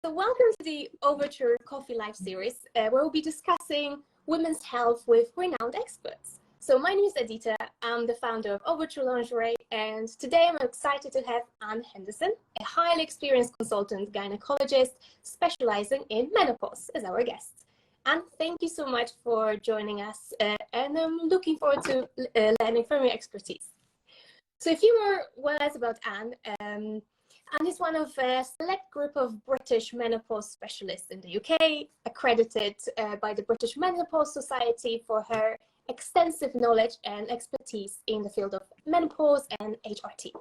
So welcome to the Overture Coffee Live series, where we'll be discussing women's health with renowned experts. So my name is Edita, I'm the founder of Overture Lingerie, and today I'm excited to have Anne Henderson, a highly experienced consultant gynecologist specializing in menopause, as our guest. Anne, thank you so much for joining us, and I'm looking forward to learning from your expertise. So a few more words about Anne. Anne is one of a select group of British menopause specialists in the UK, accredited by the British Menopause Society for her extensive knowledge and expertise in the field of menopause and HRT.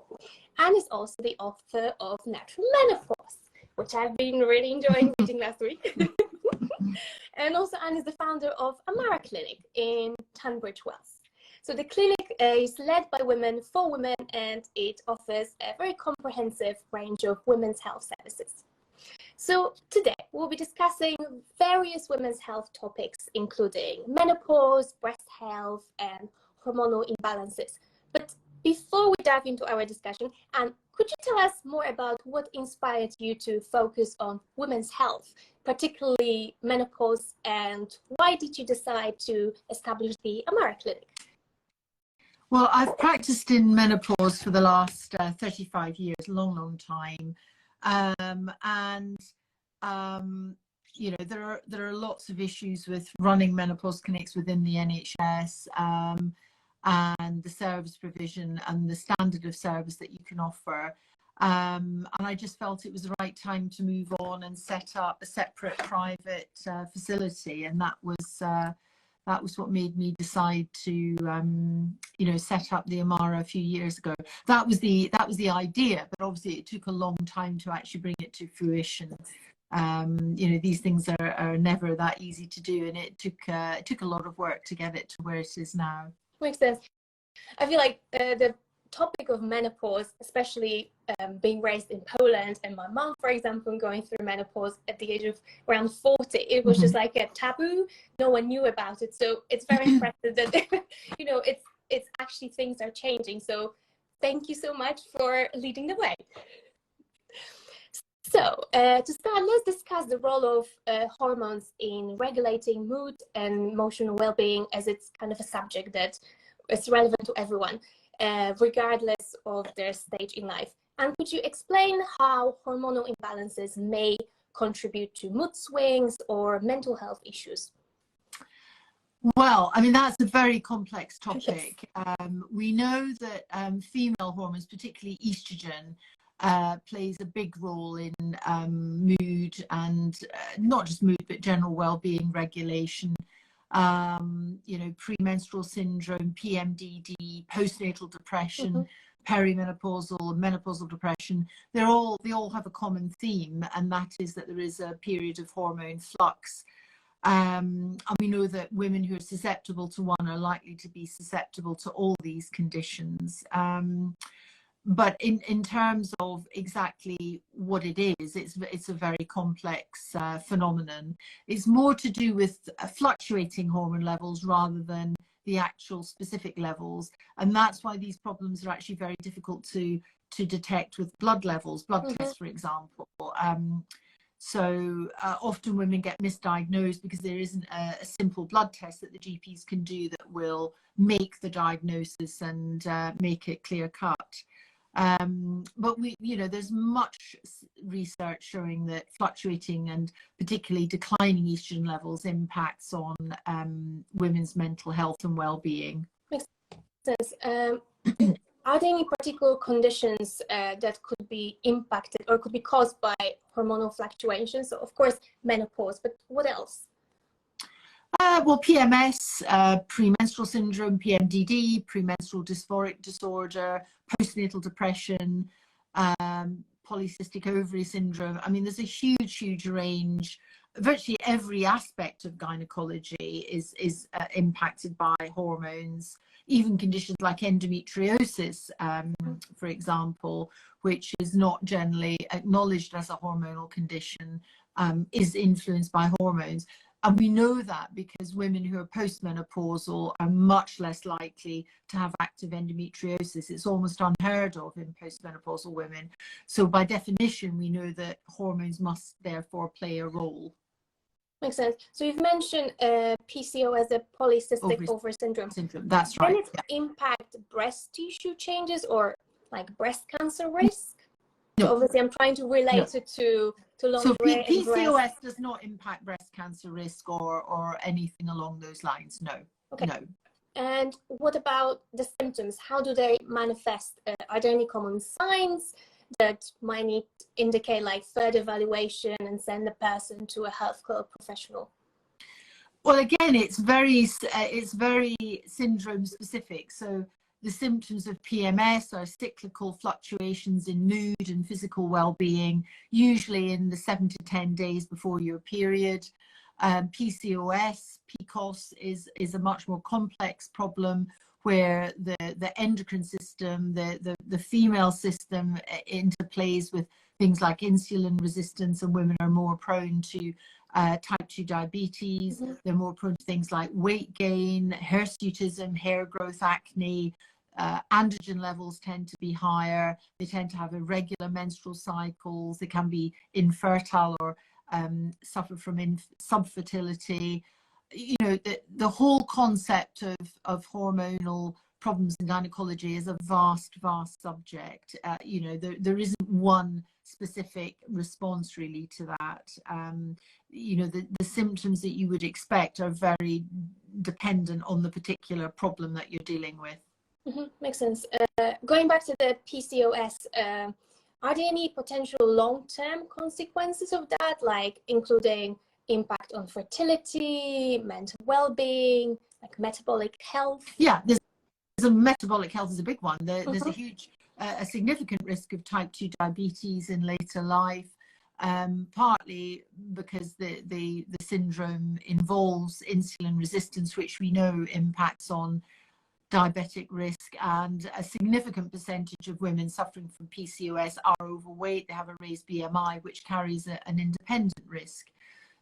Anne is also the author of Natural Menopause, which I've been really enjoying reading last week. And also Anne is the founder of Amara Clinic in Tunbridge Wells. So the clinic is led by women for women, and it offers a very comprehensive range of women's health services. So today we'll be discussing various women's health topics, including menopause, breast health, and hormonal imbalances. But before we dive into our discussion, Anne, could you tell us more about what inspired you to focus on women's health, particularly menopause, and why did you decide to establish the Amara Clinic? Well, I've practiced in menopause for the last 35 years, long time. You know, there are lots of issues with running menopause clinics within the NHS, and the service provision and the standard of service that you can offer. And I just felt it was the right time to move on and set up a separate private facility, and that was what made me decide to you know, set up the Amara a few years ago. That was the idea, but obviously it took a long time to actually bring it to fruition. You know, these things are never that easy to do, and it took a lot of work to get it to where it is now. Makes sense. I feel like the topic of menopause, especially being raised in Poland, and my mom, for example, going through menopause at the age of around 40, it was just like a taboo. No one knew about it. So it's very impressive that you know, it's actually things are changing. So thank you so much for leading the way. So to start, let's discuss the role of hormones in regulating mood and emotional well-being, as it's kind of a subject that is relevant to everyone, regardless of their stage in life. And could you explain how hormonal imbalances may contribute to mood swings or mental health issues? Well, I mean, that's a very complex topic. We know that female hormones, particularly estrogen, plays a big role in mood, and not just mood, but general well-being regulation. You know, premenstrual syndrome, PMDD, postnatal depression, perimenopausal and menopausal depression, they all have a common theme, and that is that there is a period of hormone flux. And we know that women who are susceptible to one are likely to be susceptible to all these conditions. But in terms of exactly what it is, it's a very complex phenomenon. It's more to do with fluctuating hormone levels rather than the actual specific levels, and that's why these problems are actually very difficult to detect with blood levels, blood tests, for example. So often women get misdiagnosed because there isn't a simple blood test that the GPs can do that will make the diagnosis and make it clear cut. But you know, there's much research showing that fluctuating and particularly declining estrogen levels impacts on women's mental health and well-being. Makes sense. Are there any particular conditions that could be impacted or could be caused by hormonal fluctuations? So of course, menopause, but what else? Well, PMS, premenstrual syndrome, PMDD, premenstrual dysphoric disorder, postnatal depression, polycystic ovary syndrome. I mean, there's a huge range. Virtually every aspect of gynecology is impacted by hormones. Even conditions like endometriosis, for example, which is not generally acknowledged as a hormonal condition, is influenced by hormones. And we know that because women who are postmenopausal are much less likely to have active endometriosis. It's almost unheard of in postmenopausal women. So by definition, we know that hormones must therefore play a role. Makes sense. So you've mentioned PCOS, the polycystic ovary syndrome. That's right. Can it impact breast tissue changes or like breast cancer risk? No. So obviously, I'm trying to relate it to lingerie. So PCOS does not impact breast cancer risk or anything along those lines. No. Okay. No. And what about the symptoms? How do they manifest? Are there any common signs that might need to indicate like further evaluation and send the person to a healthcare professional? Well, again, it's very syndrome specific. So the symptoms of PMS are cyclical fluctuations in mood and physical well-being, usually in the 7 to 10 days before your period. PCOS is a much more complex problem where the endocrine system, the female system interplays with things like insulin resistance, and women are more prone to type 2 diabetes. Mm-hmm. They're more prone to things like weight gain, hirsutism, hair growth, acne. Androgen levels tend to be higher. They tend to have irregular menstrual cycles. They can be infertile or suffer from subfertility. You know, the whole concept of hormonal problems in gynecology is a vast subject. You know, there isn't one specific response really to that. You know, the symptoms that you would expect are very dependent on the particular problem that you're dealing with. Mm-hmm. Makes sense. Going back to the PCOS, are there any potential long-term consequences of that, like including impact on fertility, mental well-being, like metabolic health? Yeah, there's a metabolic health is a big one. There's a huge, a significant risk of type 2 diabetes in later life, partly because the syndrome involves insulin resistance, which we know impacts on diabetic risk, and a significant percentage of women suffering from PCOS are overweight. They have a raised BMI, which carries an independent risk.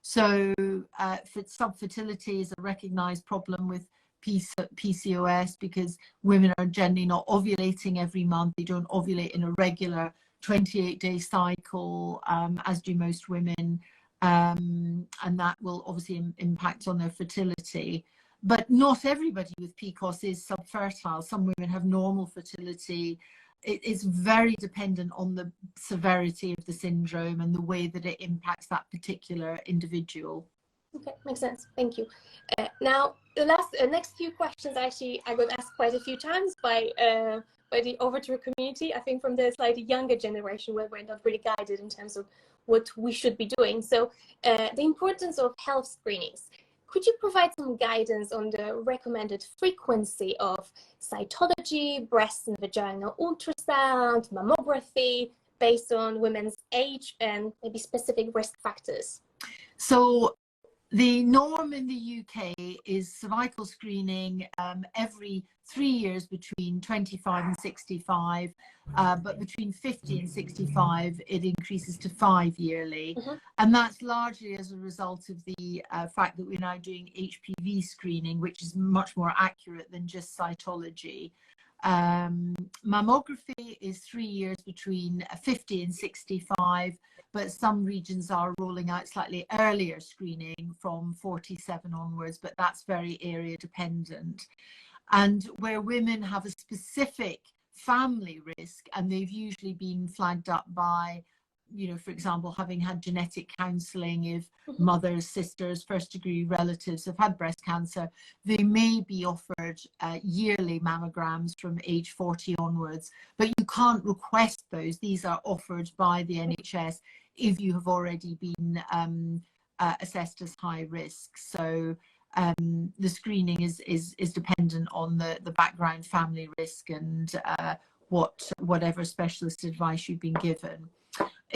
So subfertility is a recognized problem with PCOS because women are generally not ovulating every month. They don't ovulate in a regular 28-day cycle, as do most women, and that will obviously impact on their fertility. But not everybody with PCOS is subfertile. Some women have normal fertility. It is very dependent on the severity of the syndrome and the way that it impacts that particular individual. Okay, makes sense. Thank you. Now, the next few questions actually I got asked quite a few times by the Overture community. I think from the slightly younger generation where we're not really guided in terms of what we should be doing. So the importance of health screenings. Could you provide some guidance on the recommended frequency of cytology, breast and vaginal ultrasound, mammography, based on women's age and maybe specific risk factors? So the norm in the UK is cervical screening every 3 years between 25 and 65, but between 50 and 65 it increases to 5 yearly. Mm-hmm. And that's largely as a result of the fact that we're now doing HPV screening, which is much more accurate than just cytology. Mammography is 3 years between 50 and 65, but some regions are rolling out slightly earlier screening from 47 onwards, but that's very area dependent. And where women have a specific family risk, and they've usually been flagged up by, you know, for example, having had genetic counselling, if mothers, sisters, first degree relatives have had breast cancer, they may be offered yearly mammograms from age 40 onwards, but you can't request those. These are offered by the NHS if you have already been assessed as high risk. So the screening is dependent on the background family risk and whatever specialist advice you've been given.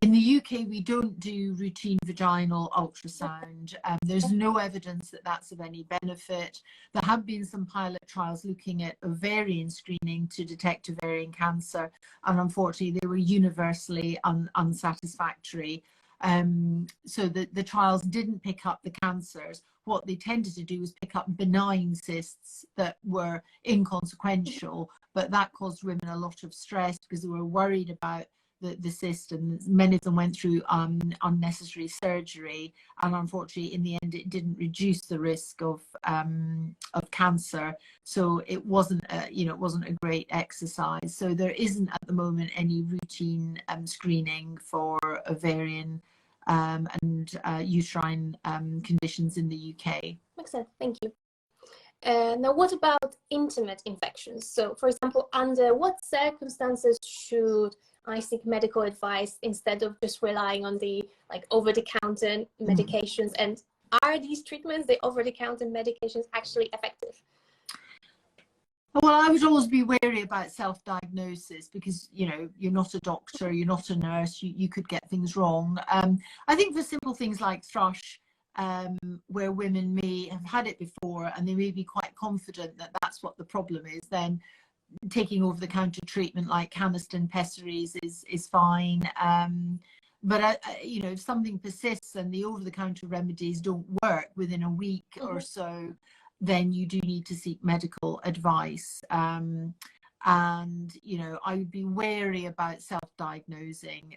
In the UK, we don't do routine vaginal ultrasound. There's no evidence that that's of any benefit. There have been some pilot trials looking at ovarian screening to detect ovarian cancer, and unfortunately, they were universally unsatisfactory. So the trials didn't pick up the cancers. What they tended to do was pick up benign cysts that were inconsequential, but that caused women a lot of stress because they were worried about the cyst, and many of them went through unnecessary surgery, and unfortunately in the end it didn't reduce the risk of cancer. So it wasn't it wasn't a great exercise. So there isn't at the moment any routine screening for ovarian and uterine conditions in the UK. Makes sense. Thank you. Now, what about intimate infections? So, for example, under what circumstances should I seek medical advice instead of just relying on the over-the-counter medications? And are these treatments, the over-the-counter medications, actually effective? Well, I would always be wary about self-diagnosis because, you're not a doctor, you're not a nurse, you could get things wrong. I think for simple things like thrush, where women may have had it before and they may be quite confident that that's what the problem is, then taking over-the-counter treatment like Canesten pessaries is fine. But if something persists and the over-the-counter remedies don't work within a week or so, then you do need to seek medical advice. And I would be wary about self-diagnosing.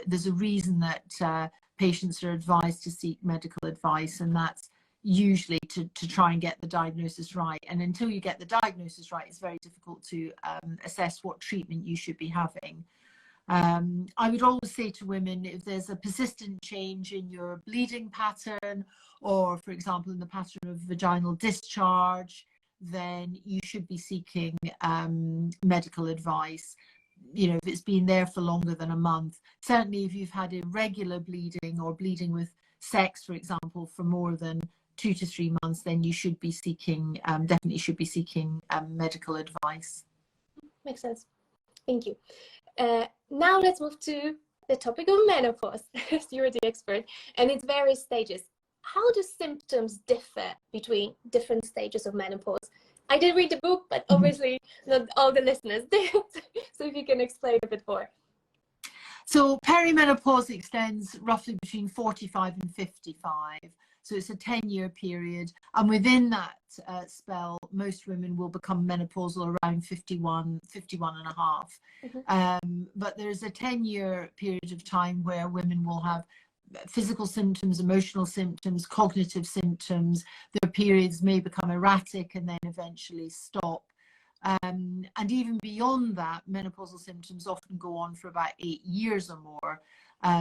There's a reason that patients are advised to seek medical advice, and that's usually to try and get the diagnosis right. And until you get the diagnosis right, it's very difficult to assess what treatment you should be having. I would always say to women, if there's a persistent change in your bleeding pattern, or for example in the pattern of vaginal discharge, then you should be seeking medical advice. If it's been there for longer than a month. Certainly if you've had irregular bleeding or bleeding with sex, for example, for more than 2 to 3 months, then you should be seeking, definitely should be seeking medical advice. Makes sense. Thank you. Now let's move to the topic of menopause. You're the expert, and its various stages. How do symptoms differ between different stages of menopause? I did read the book, but obviously not all the listeners did. So if you can explain a bit more. So perimenopause extends roughly between 45 and 55. So it's a 10-year period. And within that spell, most women will become menopausal around 51 and a half. But there's a 10-year period of time where women will have physical symptoms, emotional symptoms, cognitive symptoms. Their periods may become erratic and then eventually stop. And even beyond that, menopausal symptoms often go on for about 8 years or more.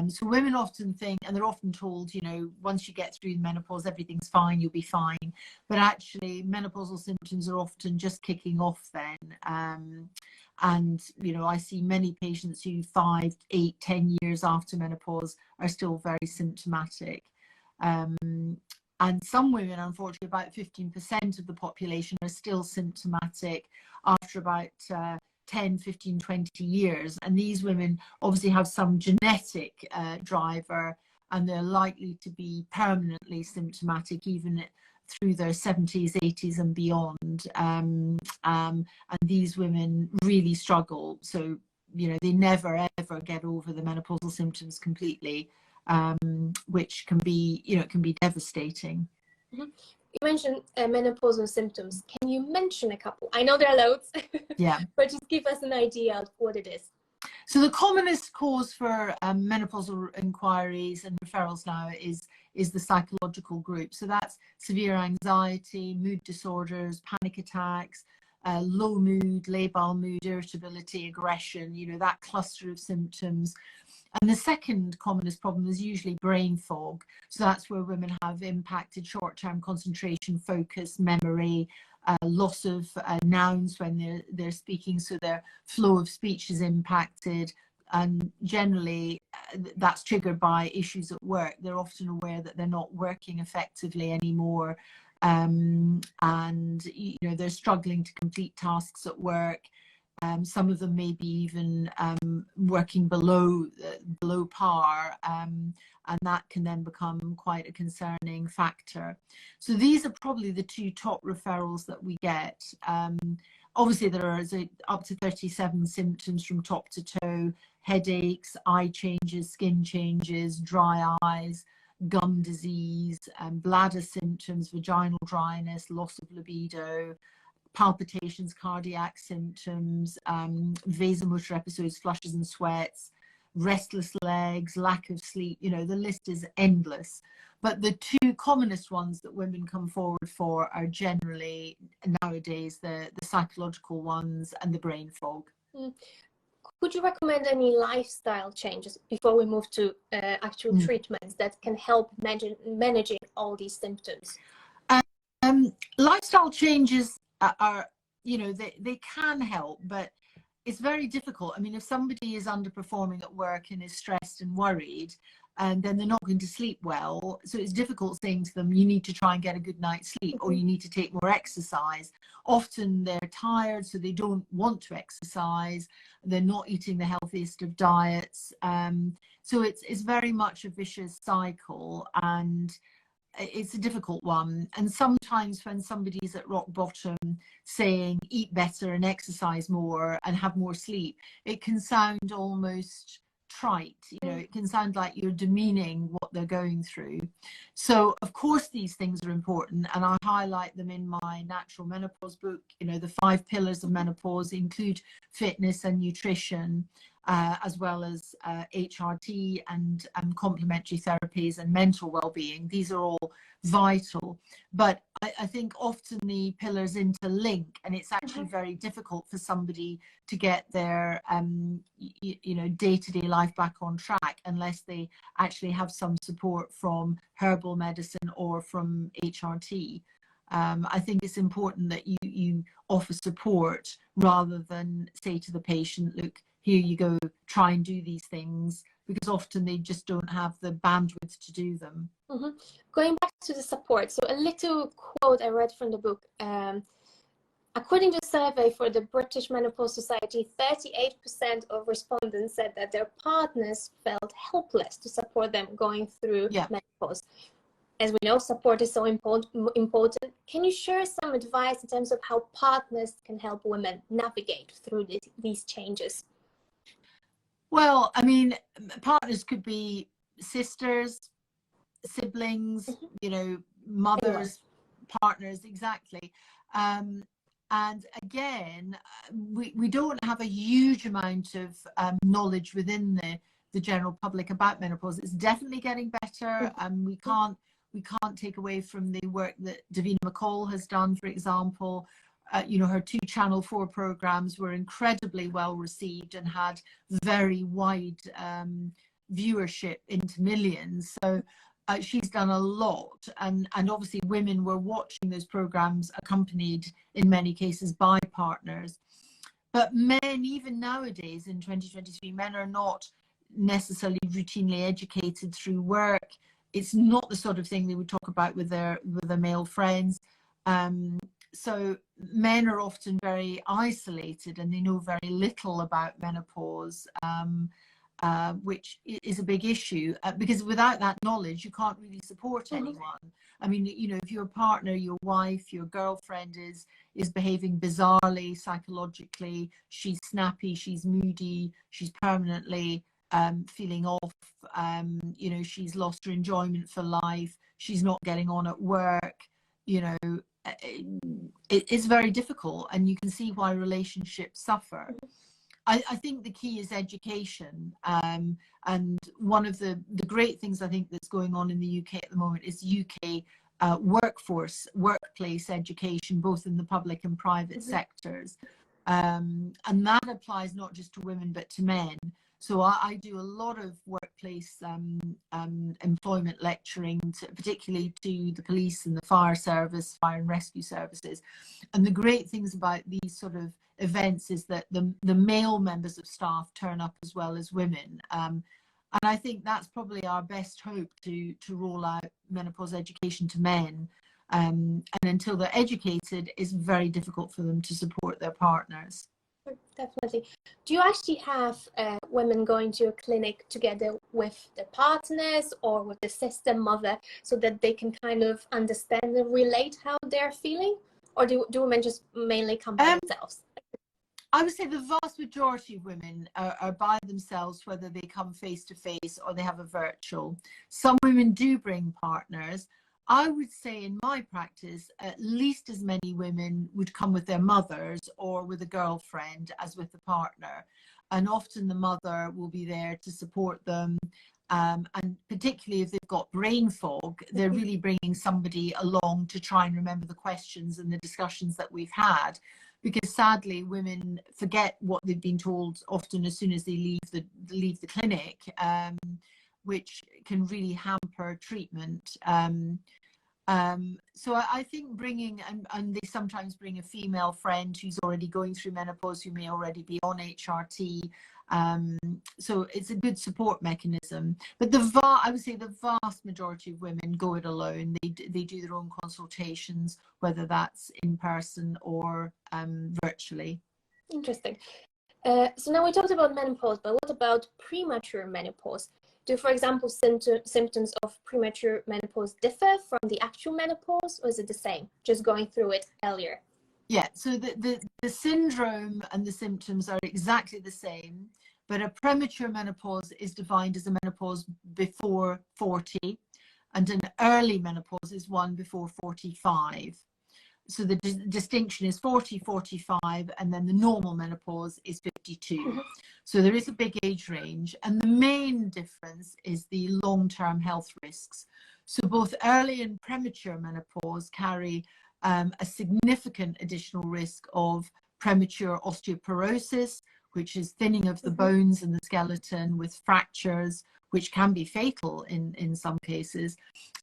So women often think, and they're often told, once you get through menopause, everything's fine, you'll be fine. But actually, menopausal symptoms are often just kicking off then. And, I see many patients who 5, 8, 10 years after menopause are still very symptomatic. And some women, unfortunately, about 15% of the population are still symptomatic after about 10, 15, 20 years. And these women obviously have some genetic driver, and they're likely to be permanently symptomatic even through their 70s, 80s and beyond. And these women really struggle. So, they never, ever get over the menopausal symptoms completely, which can be, it can be devastating. You mentioned menopausal symptoms. Can you mention a couple? I know there are loads, yeah, but just give us an idea of what it is. So the commonest cause for menopausal inquiries and referrals now is the psychological group. So that's severe anxiety, mood disorders, panic attacks, low mood, labile mood, irritability, aggression, that cluster of symptoms. And the second commonest problem is usually brain fog. So that's where women have impacted short-term concentration, focus, memory, loss of nouns when they're speaking, so their flow of speech is impacted. And generally, that's triggered by issues at work. They're often aware that they're not working effectively anymore. And they're struggling to complete tasks at work. Some of them may be even working below par, and that can then become quite a concerning factor. So these are probably the two top referrals that we get. Obviously, there are up to 37 symptoms from top to toe: headaches, eye changes, skin changes, dry eyes, gum disease, bladder symptoms, vaginal dryness, loss of libido, palpitations, cardiac symptoms, vasomotor episodes, flushes and sweats, restless legs, lack of sleep. You know, the list is endless. But the two commonest ones that women come forward for are generally nowadays the psychological ones and the brain fog. Would you recommend any lifestyle changes before we move to actual treatments that can help managing all these symptoms? Lifestyle changes are, you know, they can help, but it's very difficult. I mean, if somebody is underperforming at work and is stressed and worried, and then they're not going to sleep well. So it's difficult saying to them, you need to try and get a good night's sleep, or you need to take more exercise. Often they're tired, so they don't want to exercise. They're not eating the healthiest of diets. So it's very much a vicious cycle, and it's a difficult one. And sometimes when somebody's at rock bottom saying eat better and exercise more and have more sleep, it can sound almost trite, you know, it can sound like you're demeaning what they're going through. So of course these things are important, and I highlight them in my Natural Menopause book. You know, the 5 pillars of menopause include fitness and nutrition, as well as HRT and complementary therapies and mental well-being. These are all vital, but I think often the pillars interlink, and it's actually very difficult for somebody to get their you know, day-to-day life back on track unless they actually have some support from herbal medicine or from HRT. I think it's important that you offer support rather than say to the patient, look, here you go, try and do these things, because often they just don't have the bandwidth to do them. Going back to the support, so a little quote I read from the book. According to a survey for the British Menopause Society, 38% of respondents said that their partners felt helpless to support them going through menopause. As we know, support is so important. Can you share some advice in terms of how partners can help women navigate through these changes? Well, I mean, partners could be sisters, siblings, you know, mothers, partners, exactly. And again, we don't have a huge amount of knowledge within the general public about menopause. It's definitely getting better, and we can't take away from the work that Davina McCall has done, for example. You know, her 2 Channel 4 programs were incredibly well received and had very wide viewership into millions. So she's done a lot, and obviously women were watching those programs accompanied in many cases by partners. But men, even nowadays in 2023, men are not necessarily routinely educated through work. It's not the sort of thing they would talk about with their male friends. So men are often very isolated, and they know very little about menopause, which is a big issue, because without that knowledge, you can't really support anyone. I mean, you know, if your partner, your wife, your girlfriend is behaving bizarrely psychologically, she's snappy, she's moody, she's permanently feeling off, you know, she's lost her enjoyment for life, she's not getting on at work, you know, it's very difficult, and you can see why relationships suffer. I think the key is education, and one of the great things I think that's going on in the UK at the moment is UK workplace education, both in the public and private sectors, and that applies not just to women but to men. So I do a lot of workplace employment lecturing, particularly to the police and the fire service, fire and rescue services. And the great things about these sort of events is that the male members of staff turn up as well as women. And I think that's probably our best hope to roll out menopause education to men. And until they're educated, it's very difficult for them to support their partners. Definitely. Do you actually have women going to your clinic together with their partners or with the sister mother so that they can kind of understand and relate how they're feeling? Or do women just mainly come by themselves? I would say the vast majority of women are by themselves, whether they come face to face or they have a virtual. Some women do bring partners. I would say in my practice, at least as many women would come with their mothers or with a girlfriend as with the partner. And often the mother will be there to support them. And particularly if they've got brain fog, they're really bringing somebody along to try and remember the questions and the discussions that we've had. Because sadly, women forget what they've been told often as soon as they leave the clinic, which can really hamper treatment. So I think bringing, and they sometimes bring a female friend who's already going through menopause, who may already be on HRT. So it's a good support mechanism. But I would say the vast majority of women go it alone. They do their own consultations, whether that's in person or virtually. Interesting. So now we talked about menopause, but what about premature menopause? Do, for example, symptoms of premature menopause differ from the actual menopause, or is it the same, just going through it earlier? Yeah, so the syndrome and the symptoms are exactly the same, but a premature menopause is defined as a menopause before 40, and an early menopause is one before 45. So the distinction is 40, 45, and then the normal menopause is 52. So there is a big age range, and the main difference is the long-term health risks. So both early and premature menopause carry a significant additional risk of premature osteoporosis, which is thinning of the bones and the skeleton with fractures, which can be fatal in some cases,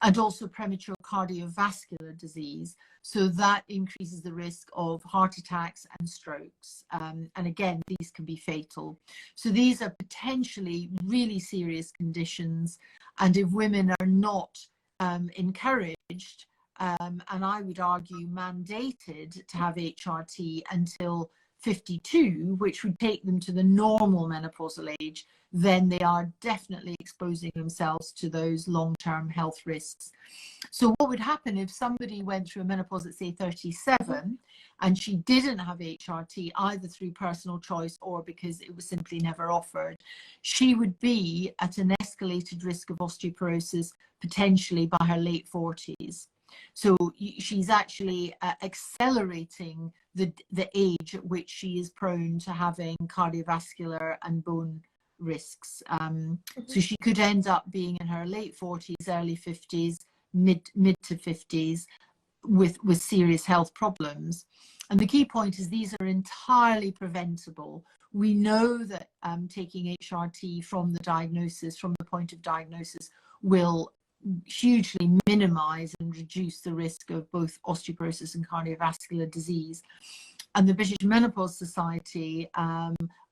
and also premature cardiovascular disease. So that increases the risk of heart attacks and strokes. And again, these can be fatal. So these are potentially really serious conditions. And if women are not encouraged, and I would argue mandated to have HRT until 52, which would take them to the normal menopausal age, then they are definitely exposing themselves to those long-term health risks. So what would happen if somebody went through a menopause at, say, 37, and she didn't have HRT either through personal choice or because it was simply never offered? She would be at an escalated risk of osteoporosis potentially by her late 40s. So she's actually accelerating the age at which she is prone to having cardiovascular and bone risks. So she could end up being in her late 40s, early 50s, mid to 50s with serious health problems. And the key point is these are entirely preventable. We know that taking HRT from the point of diagnosis, will hugely minimize and reduce the risk of both osteoporosis and cardiovascular disease. And the British Menopause Society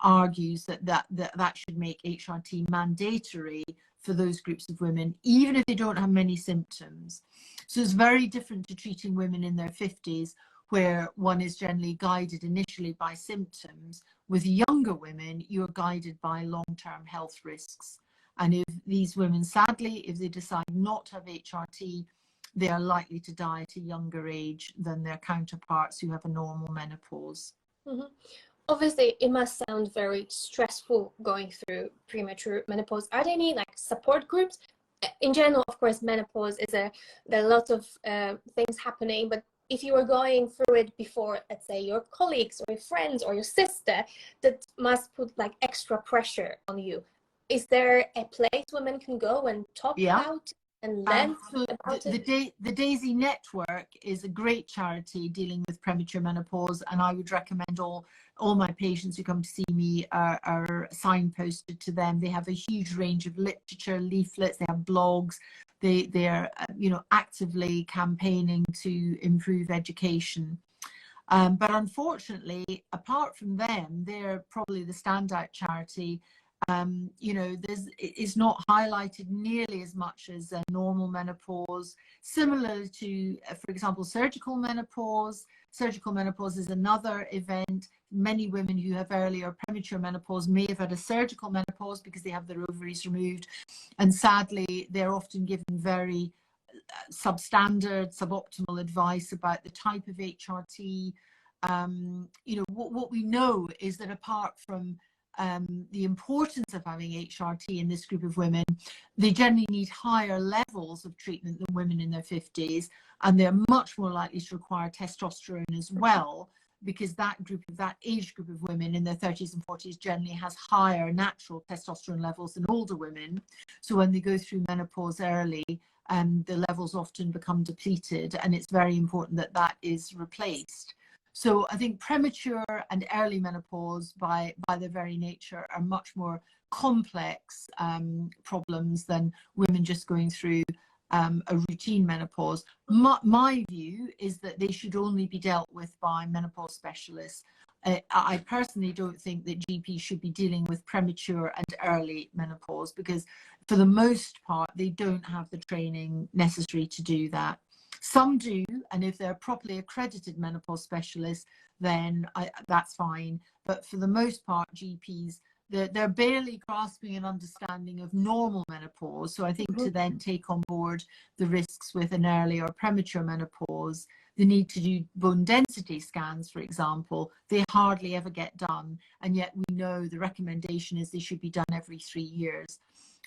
argues that should make HRT mandatory for those groups of women, even if they don't have many symptoms. So it's very different to treating women in their 50s, where one is generally guided initially by symptoms. With younger women, you're guided by long-term health risks. And if these women, sadly, if they decide not to have HRT, they are likely to die at a younger age than their counterparts who have a normal menopause. Obviously, it must sound very stressful going through premature menopause. Are there any support groups? In general, of course, menopause is there are a lot of things happening, but if you were going through it before, let's say, your colleagues or your friends or your sister, that must put extra pressure on you. Is there a place women can go and talk about and learn about it? The DAISY Network is a great charity dealing with premature menopause, and I would recommend all my patients who come to see me are signposted to them. They have a huge range of literature, leaflets, they have blogs. They are actively campaigning to improve education. But unfortunately, apart from them, they're probably the standout charity. It's not highlighted nearly as much as normal menopause. Similar to, for example, surgical menopause. Surgical menopause is another event. Many women who have early or premature menopause may have had a surgical menopause because they have their ovaries removed. And sadly, they're often given very substandard, suboptimal advice about the type of HRT. You know, what we know is that apart from the importance of having HRT in this group of women, they generally need higher levels of treatment than women in their 50s, and they're much more likely to require testosterone as well, because that age group of women in their 30s and 40s generally has higher natural testosterone levels than older women. So when they go through menopause early, the levels often become depleted, and it's very important that that is replaced. So I think premature and early menopause, by their very nature, are much more complex problems than women just going through a routine menopause. My view is that they should only be dealt with by menopause specialists. I personally don't think that GPs should be dealing with premature and early menopause, because for the most part, they don't have the training necessary to do that. Some do, and if they're properly accredited menopause specialists, then that's fine. But for the most part, GPs, they're barely grasping an understanding of normal menopause. So I think to then take on board the risks with an early or premature menopause, the need to do bone density scans, for example, they hardly ever get done. And yet we know the recommendation is they should be done every 3 years.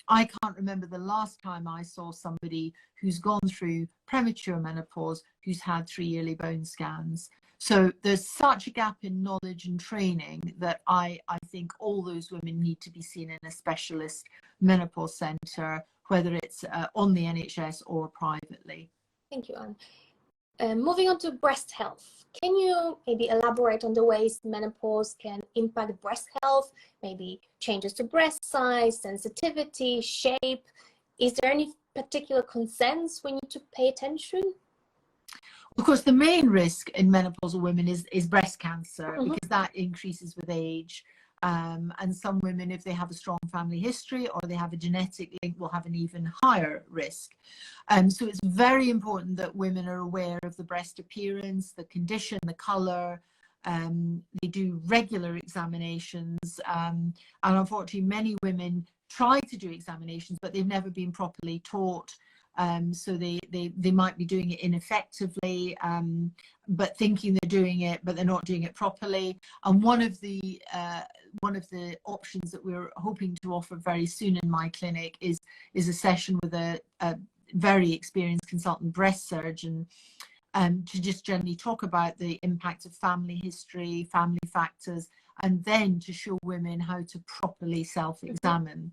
I can't remember the last time I saw somebody who's gone through premature menopause who's had 3 yearly bone scans. So there's such a gap in knowledge and training that I think all those women need to be seen in a specialist menopause centre, whether it's on the NHS or privately. Thank you, Anne. Moving on to breast health, can you maybe elaborate on the ways menopause can impact breast health, maybe changes to breast size, sensitivity, shape? Is there any particular concerns we need to pay attention? Of course, the main risk in menopausal women is breast cancer, because that increases with age. And some women, if they have a strong family history or they have a genetic link, will have an even higher risk. So it's very important that women are aware of the breast appearance, the condition, the colour. They do regular examinations. And unfortunately, many women try to do examinations, but they've never been properly taught. So they might be doing it ineffectively, but thinking they're doing it, but they're not doing it properly. And one of the options that we're hoping to offer very soon in my clinic is a session with a very experienced consultant breast surgeon, to just generally talk about the impact of family history, family factors, and then to show women how to properly self-examine.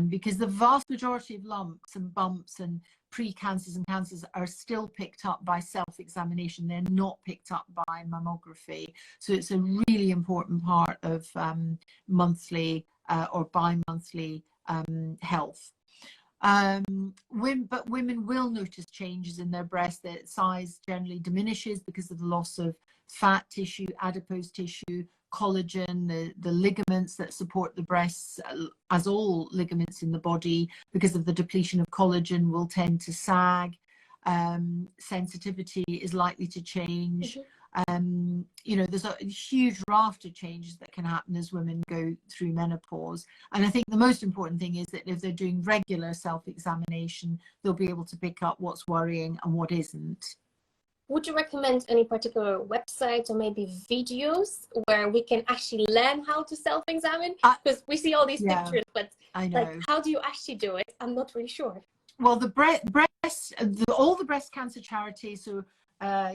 Because the vast majority of lumps and bumps and pre-cancers and cancers are still picked up by self-examination. They're not picked up by mammography. So it's a really important part of monthly or bi-monthly health. But women will notice changes in their breast. Their size generally diminishes because of the loss of fat tissue, adipose tissue, collagen, the ligaments that support the breasts, as all ligaments in the body, because of the depletion of collagen, will tend to sag. Sensitivity is likely to change. You know, there's a huge raft of changes that can happen as women go through menopause. And I think the most important thing is that if they're doing regular self-examination, they'll be able to pick up what's worrying and what isn't. Would you recommend any particular websites or maybe videos where we can actually learn how to self-examine? Because we see all these pictures, but like, how do you actually do it? I'm not really sure. Well, all the breast cancer charities, so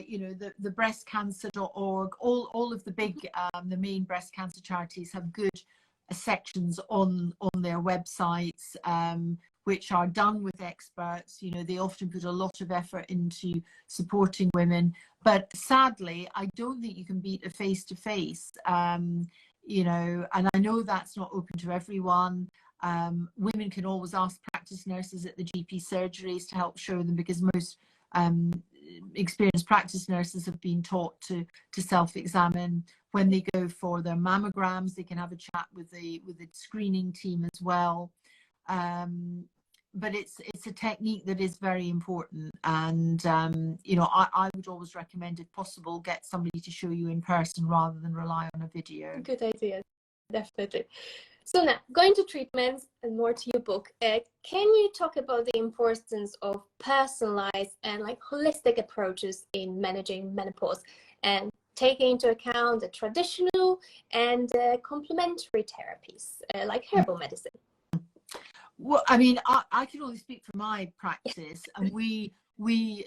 you know, the breastcancer.org, all of the big, the main breast cancer charities have good sections on their websites, which are done with experts. You know, they often put a lot of effort into supporting women, but sadly, I don't think you can beat a face-to-face, you know, and I know that's not open to everyone. Women can always ask practice nurses at the GP surgeries to help show them, because most experienced practice nurses have been taught to self-examine. When they go for their mammograms, they can have a chat with the screening team as well. but it's a technique that is very important. And you know, I would always recommend, if possible, get somebody to show you in person rather than rely on a video. Good idea, definitely. So now, going to treatments and more to your book, can you talk about the importance of personalized and like holistic approaches in managing menopause, and taking into account the traditional and complementary therapies like herbal medicine? Well, I mean, I can only speak for my practice, and we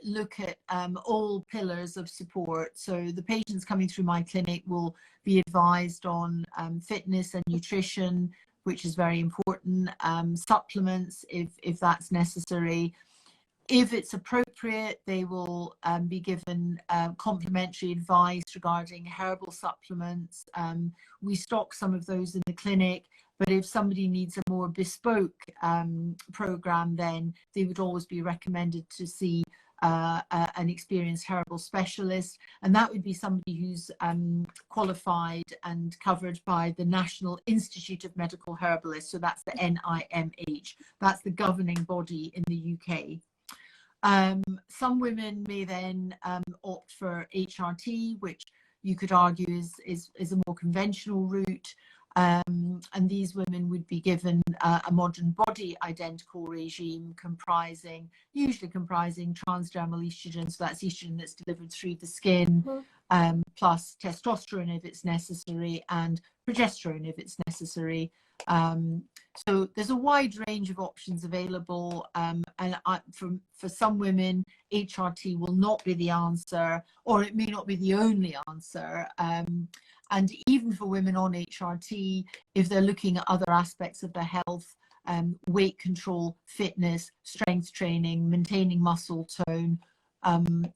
look at all pillars of support. So the patients coming through my clinic will be advised on fitness and nutrition, which is very important, supplements if that's necessary. If it's appropriate, they will be given complementary advice regarding herbal supplements. We stock some of those in the clinic, but if somebody needs a more bespoke program, then they would always be recommended to see an experienced herbal specialist, and that would be somebody who's qualified and covered by the National Institute of Medical Herbalists. So that's the NIMH. That's the governing body in the UK. Some women may then opt for HRT, which you could argue is a more conventional route. And these women would be given a modern body identical regime usually comprising transdermal estrogen, so that's estrogen that's delivered through the skin, plus testosterone if it's necessary, and progesterone if it's necessary. So there's a wide range of options available, and for some women, HRT will not be the answer, or it may not be the only answer. And even for women on HRT, if they're looking at other aspects of their health, weight control, fitness, strength training, maintaining muscle tone,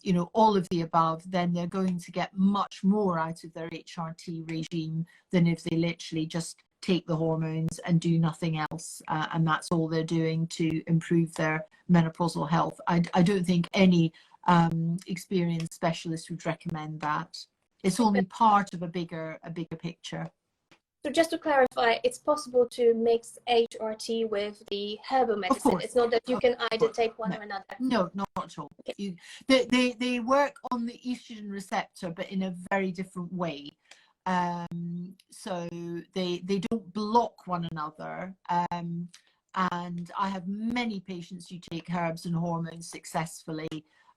you know, all of the above, then they're going to get much more out of their HRT regime than if they literally just take the hormones and do nothing else, and that's all they're doing to improve their menopausal health. I don't think any experienced specialist would recommend that. It's only part of a bigger picture. So just to clarify, it's possible to mix HRT with the herbal medicine. It's not that you can either take one or another. No, not at all. Okay. They work on the estrogen receptor, but in a very different way. So they don't block one another. And I have many patients who take herbs and hormones successfully.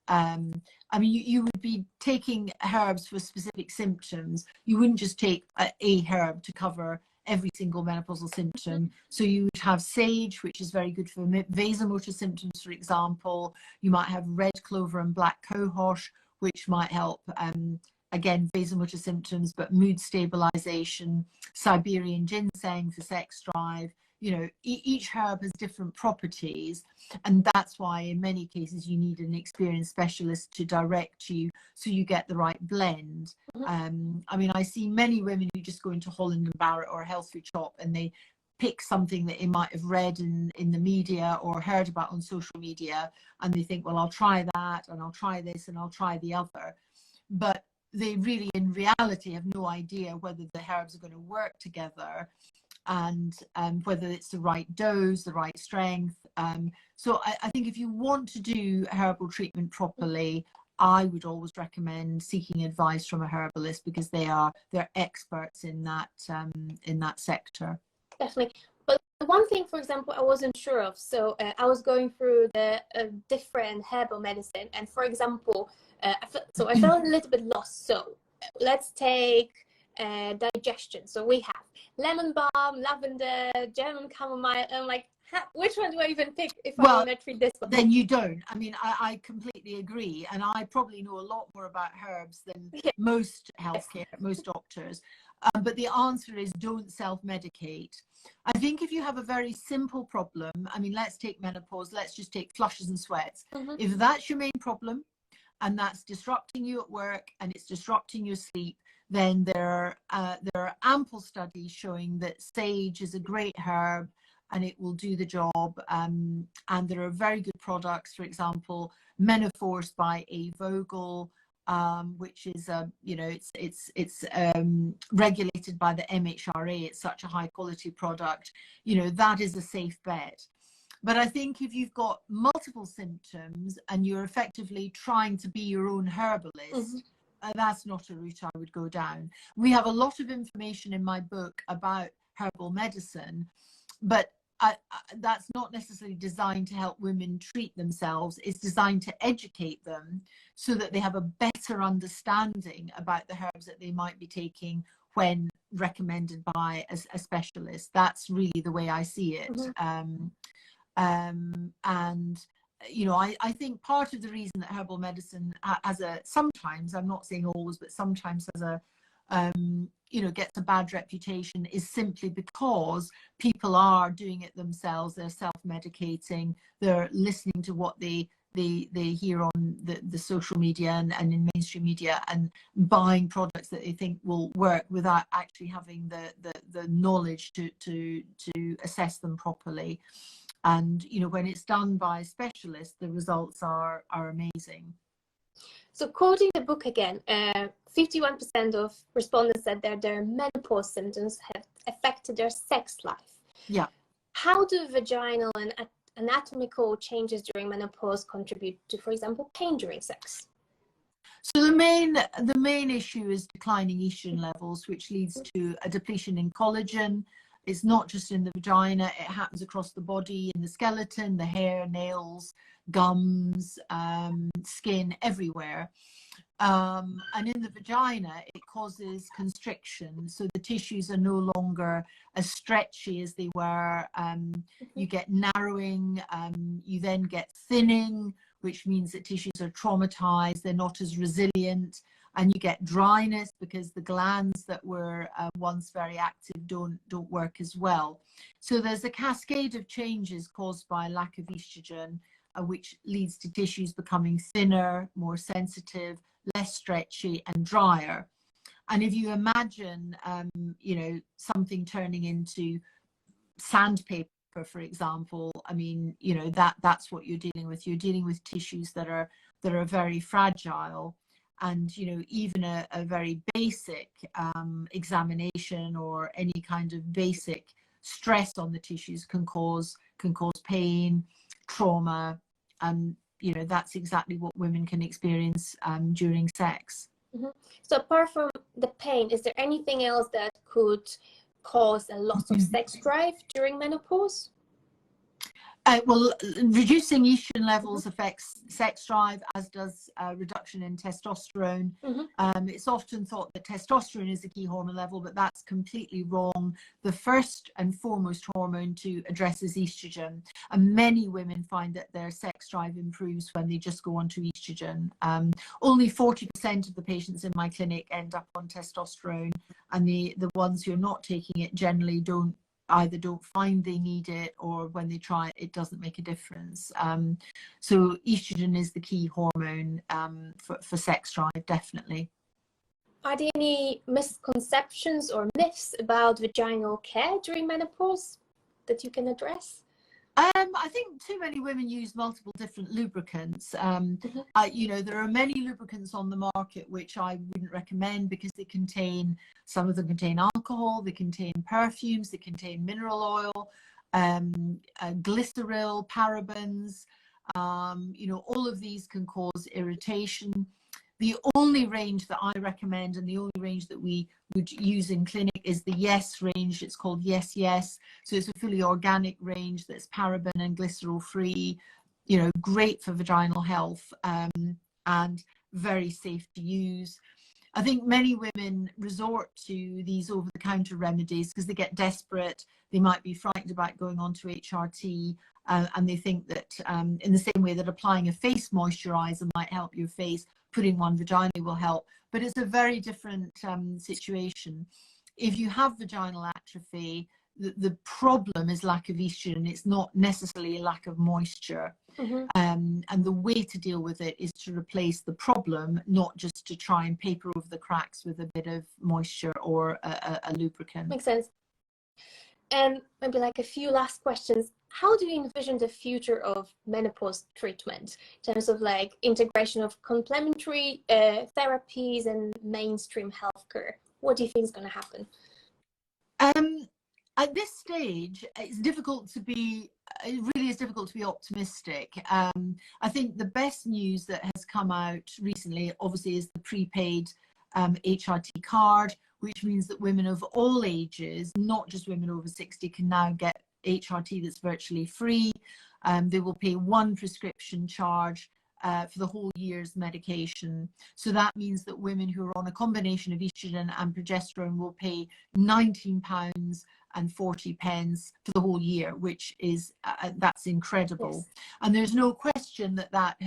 I mean, you would be taking herbs for specific symptoms. You wouldn't just take a herb to cover every single menopausal symptom. So you would have sage, which is very good for vasomotor symptoms, for example. You might have red clover and black cohosh, which might help, again, vasomotor symptoms, but mood stabilization. Siberian ginseng for sex drive. You know, each herb has different properties, and that's why in many cases you need an experienced specialist to direct you so you get the right blend. I mean, I see many women who just go into Holland and Barrett or a health food shop and they pick something that they might have read in the media or heard about on social media, and they think, well, I'll try that, and I'll try this, and I'll try the other. But they really, in reality, have no idea whether the herbs are going to work together, and whether it's the right dose, the right strength. So I think if you want to do herbal treatment properly, I would always recommend seeking advice from a herbalist, because they're experts in that sector. Definitely. But one thing, for example, I wasn't sure of. So I was going through the different herbal medicine, and for example, I felt a little bit lost. So let's take digestion. So we have lemon balm, lavender, German chamomile, and like, which one do I even pick if I want to treat this one? Then you don't. I mean, I completely agree, and I probably know a lot more about herbs than most most doctors. But the answer is, don't self-medicate. I think if you have a very simple problem, I mean, let's take menopause, let's just take flushes and sweats. If that's your main problem, and that's disrupting you at work, and it's disrupting your sleep, then there are ample studies showing that sage is a great herb and it will do the job. And there are very good products, for example, Menopause by A. Vogel, which is you know, it's regulated by the MHRA. It's such a high quality product. You know, that is a safe bet. But I think if you've got multiple symptoms and you're effectively trying to be your own herbalist, that's not a route I would go down. We have a lot of information in my book about herbal medicine, but that's not necessarily designed to help women treat themselves. It's designed to educate them so that they have a better understanding about the herbs that they might be taking when recommended by a specialist. That's really the way I see it. And you know, I think part of the reason that herbal medicine sometimes, I'm not saying always, but sometimes has a you know, gets a bad reputation is simply because people are doing it themselves. They're self-medicating. They're listening to what they hear on the social media and in mainstream media, and buying products that they think will work without actually having the knowledge to assess them properly. And you know, when it's done by specialists, the results are amazing. So quoting the book again, 51% of respondents said that their menopause symptoms have affected their sex life. Yeah. How do vaginal and anatomical changes during menopause contribute to, for example, pain during sex? So the main issue is declining estrogen levels, which leads to a depletion in collagen. It's not just in the vagina, it happens across the body, in the skeleton, the hair, nails, gums, skin, everywhere. And in the vagina, it causes constriction. So the tissues are no longer as stretchy as they were. You get narrowing, you then get thinning, which means that tissues are traumatized, they're not as resilient, and you get dryness because the glands that were once very active don't work as well. So there's a cascade of changes caused by lack of estrogen, which leads to tissues becoming thinner, more sensitive, less stretchy and drier. And if you imagine, you know, something turning into sandpaper, for example, I mean, you know, that's what you're dealing with. You're dealing with tissues that are very fragile. And, you know, even a very basic examination or any kind of basic stress on the tissues can cause pain, trauma, and you know, that's exactly what women can experience during sex. So apart from the pain, is there anything else that could cause a loss of sex drive during menopause? Well, reducing estrogen levels affects sex drive, as does reduction in testosterone. It's often thought that testosterone is the key hormone level, but that's completely wrong. The first and foremost hormone to address is estrogen. And many women find that their sex drive improves when they just go onto estrogen. Only 40% of the patients in my clinic end up on testosterone, and the ones who are not taking it generally either don't find they need it, or when they try it, it doesn't make a difference. So estrogen is the key hormone for sex drive, definitely. Are there any misconceptions or myths about vaginal care during menopause that you can address? I think too many women use multiple different lubricants. You know, there are many lubricants on the market which I wouldn't recommend because some of them contain alcohol, they contain perfumes, they contain mineral oil, glycerol, parabens. You know, all of these can cause irritation. The only range that I recommend, and the only range that we would use in clinic, is the Yes range. It's called Yes Yes. So it's a fully organic range that's paraben and glycerol free, you know, great for vaginal health, and very safe to use. I think many women resort to these over-the-counter remedies because they get desperate. They might be frightened about going on to HRT, and they think that in the same way that applying a face moisturizer might help your face, putting one vaginally will help. But it's a very different situation. If you have vaginal atrophy, the problem is lack of estrogen. It's not necessarily a lack of moisture. And the way to deal with it is to replace the problem, not just to try and paper over the cracks with a bit of moisture or a lubricant. Makes sense. And maybe like a few last questions. How do you envision the future of menopause treatment in terms of like integration of complementary therapies and mainstream healthcare? What do you think is going to happen? At this stage, it's difficult to be it really is difficult to be optimistic. I think the best news that has come out recently, obviously, is the prepaid HRT card, which means that women of all ages, not just women over 60, can now get HRT that's virtually free. They will pay one prescription charge for the whole year's medication. So that means that women who are on a combination of estrogen and progesterone will pay £19.40 for the whole year, which is that's incredible. Yes. And there's no question that that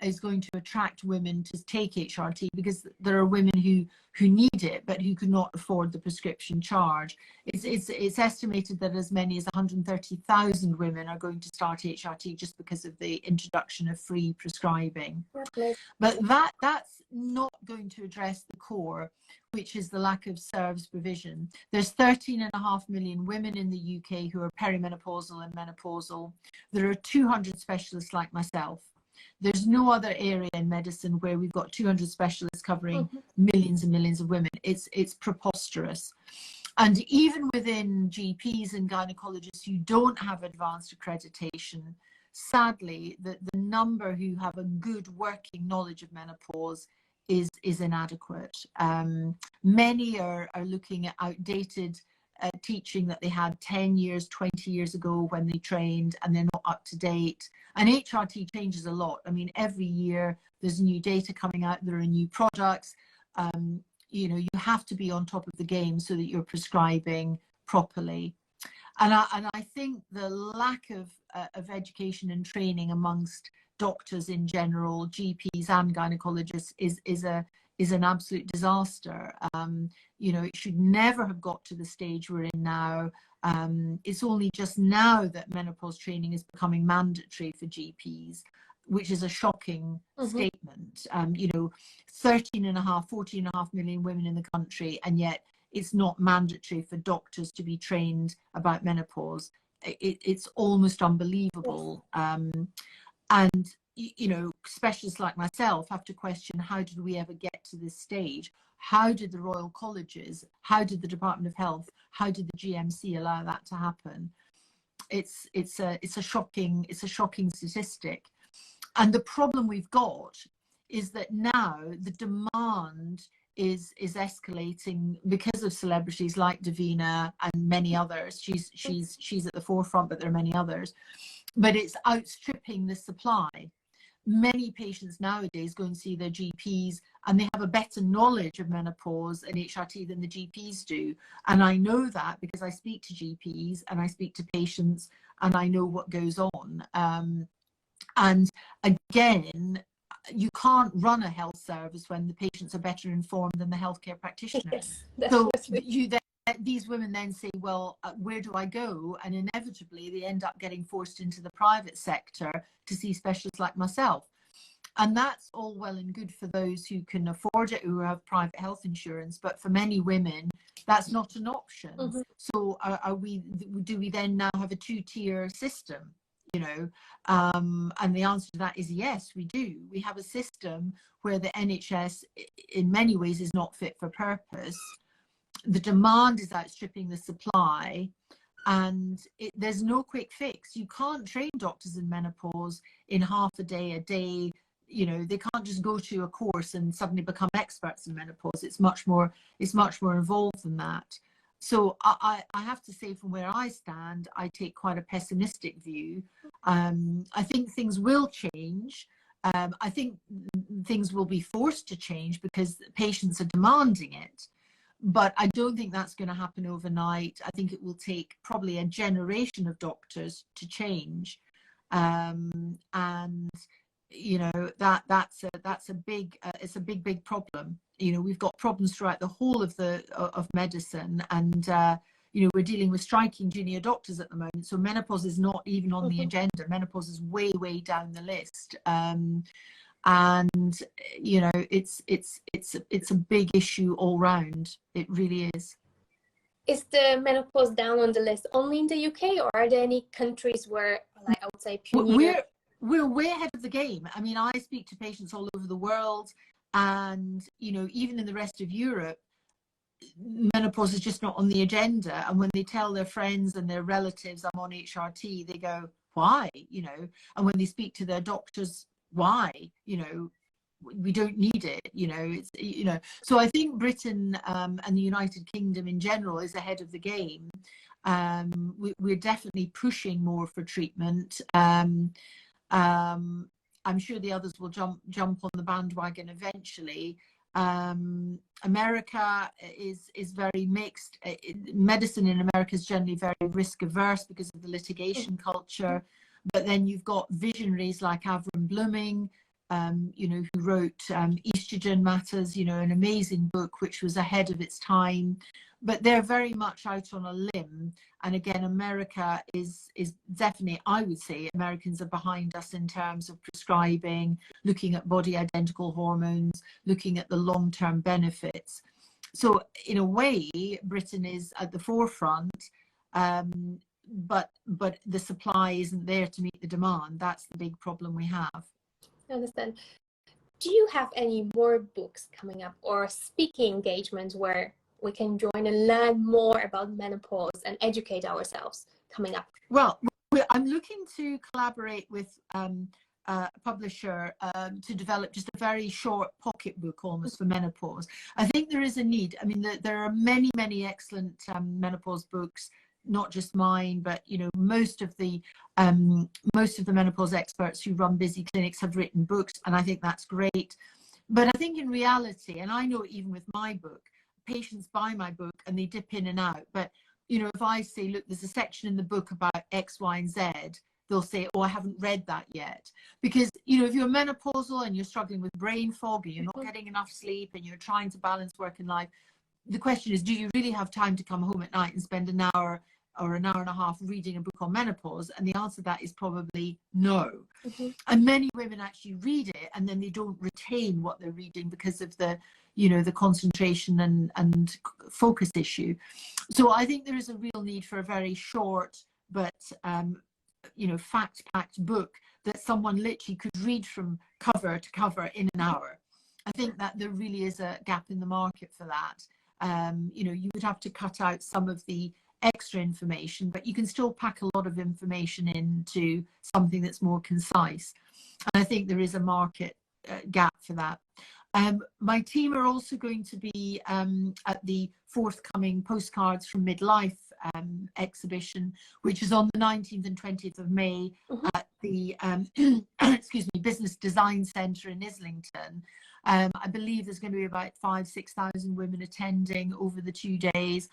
is going to attract women to take HRT, because there are women who need it but who could not afford the prescription charge. It's estimated that as many as 130,000 women are going to start HRT just because of the introduction of free prescribing. Okay. But that's not going to address the core, which is the lack of service provision. There's 13.5 million women in the UK who are perimenopausal and menopausal. There are 200 specialists like myself. There's no other area in medicine where we've got 200 specialists covering millions and millions of women. It's preposterous. And even within GPs and gynecologists who don't have advanced accreditation, sadly, the number who have a good working knowledge of menopause is inadequate. Many are looking at outdated teaching that they had 10 years, 20 years ago when they trained, and they're not up to date. And HRT changes a lot. I mean, every year there's new data coming out, there are new products. You know, you have to be on top of the game so that you're prescribing properly. And I think the lack of education and training amongst doctors in general, GPs and gynecologists, is an absolute disaster. You know, it should never have got to the stage we're in now. It's only just now that menopause training is becoming mandatory for GPs, which is a shocking statement. You know, 14.5 million women in the country, and yet it's not mandatory for doctors to be trained about menopause. It's almost unbelievable. And you know, specialists like myself have to question, how did we ever get to this stage? How did the Royal Colleges, how did the Department of Health, how did the GMC allow that to happen? It's a shocking statistic. And the problem we've got is that now the demand is escalating because of celebrities like Davina and many others. She's at the forefront, but there are many others. But it's outstripping the supply. Many patients nowadays go and see their GPs, and they have a better knowledge of menopause and HRT than the GPs do. And I know that because I speak to GPs and I speak to patients, and I know what goes on. And again, you can't run a health service when the patients are better informed than the healthcare practitioners. Yes, so these women then say, well, where do I go? And inevitably they end up getting forced into the private sector to see specialists like myself. And that's all well and good for those who can afford it, who have private health insurance, but for many women that's not an option. So do we then now have a two-tier system? You know, and the answer to that is yes, we do. We have a system where the NHS in many ways is not fit for purpose. The demand is outstripping the supply, and there's no quick fix. You can't train doctors in menopause in half a day. You know, they can't just go to a course and suddenly become experts in menopause. It's much more involved than that. So I have to say, from where I stand, I take quite a pessimistic view. I think things will change. I think things will be forced to change because patients are demanding it. But I don't think that's going to happen overnight. I think it will take probably a generation of doctors to change. And you know, that's a big it's a big problem. You know, we've got problems throughout the whole of medicine, and you know, we're dealing with striking junior doctors at the moment. So menopause is not even on the agenda. Menopause is way down the list. And you know, it's a big issue all round. It really is. Is the menopause down on the list only in the UK, or are there any countries where, like, I would say we're way ahead of the game? I mean, I speak to patients all over the world, and you know, even in the rest of Europe, menopause is just not on the agenda. And when they tell their friends and their relatives I'm on HRT, they go, why, you know, and when they speak to their doctors, why, you know, we don't need it, you know, it's, you know. So I think Britain and the United Kingdom in general is ahead of the game. We're definitely pushing more for treatment. I'm sure the others will jump on the bandwagon eventually. America is very mixed. Medicine in America is generally very risk averse because of the litigation culture. But then you've got visionaries like Avram Blooming, you know, who wrote Estrogen Matters, you know, an amazing book which was ahead of its time. But they're very much out on a limb. And again, America is definitely, I would say, Americans are behind us in terms of prescribing, looking at body identical hormones, looking at the long-term benefits. So in a way, Britain is at the forefront, but the supply isn't there to meet the demand. That's the big problem we have. I understand. Do you have any more books coming up or speaking engagements where we can join and learn more about menopause and educate ourselves coming up? Well, I'm looking to collaborate with a publisher to develop just a very short pocketbook almost for menopause. I think there is a need. I mean, there are many excellent menopause books, not just mine, but you know, most of the menopause experts who run busy clinics have written books, and I think that's great. But I think in reality, and I know even with my book, patients buy my book and they dip in and out. But you know, if I say, look, there's a section in the book about X, Y, and Z, they'll say, oh, I haven't read that yet. Because, you know, if you're menopausal and you're struggling with brain fog and you're not getting enough sleep and you're trying to balance work and life, the question is, do you really have time to come home at night and spend an hour or an hour and a half reading a book on menopause? And the answer to that is probably no. And many women actually read it and then they don't retain what they're reading because of the, you know, the concentration and focus issue. So I think there is a real need for a very short but you know, fact-packed book that someone literally could read from cover to cover in an hour. I think that there really is a gap in the market for that. You know, you would have to cut out some of the extra information, but you can still pack a lot of information into something that's more concise. And I think there is a market gap for that. My team are also going to be at the forthcoming Postcards from Midlife exhibition, which is on the 19th and 20th of May at the excuse me, Business Design Centre in Islington. I believe there's going to be about 5,000-6,000 women attending over the 2 days.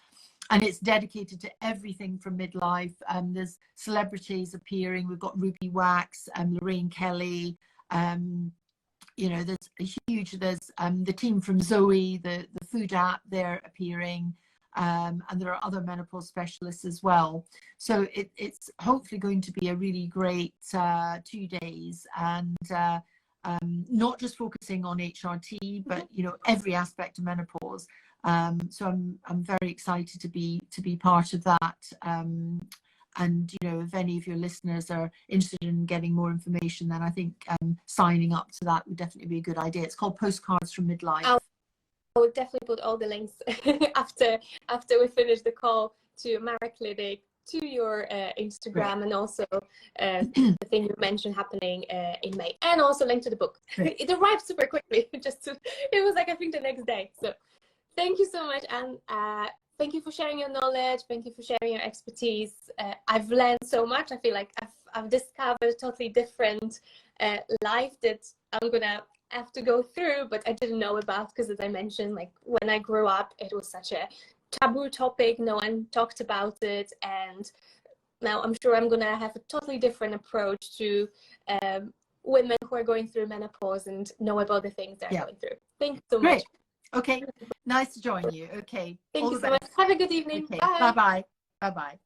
And it's dedicated to everything from midlife. There's celebrities appearing. We've got Ruby Wax, Lorraine Kelly. You know, there's the team from Zoe, the food app, they're appearing. And there are other menopause specialists as well. So it's hopefully going to be a really great 2 days, and not just focusing on HRT, but you know, every aspect of menopause. So I'm very excited to be part of that. And you know, if any of your listeners are interested in getting more information, then I think signing up to that would definitely be a good idea. It's called Postcards from Midlife. I will definitely put all the links after we finish the call to Amara Clinic, to your Instagram, and also the thing you mentioned happening in May, and also link to the book. It arrived super quickly. It was like, I think, the next day. So thank you so much, and thank you for sharing your knowledge. Thank you for sharing your expertise. I've learned so much. I feel like I've discovered a totally different life that I'm gonna have to go through, but I didn't know about, because as I mentioned, like when I grew up, it was such a taboo topic. No one talked about it, and now I'm sure I'm gonna have a totally different approach to women who are going through menopause and know about the things they're going through. Thank you so much. Okay, nice to join you. Okay, thank you so much. Have a good evening. Okay. Bye. Bye-bye. Bye-bye.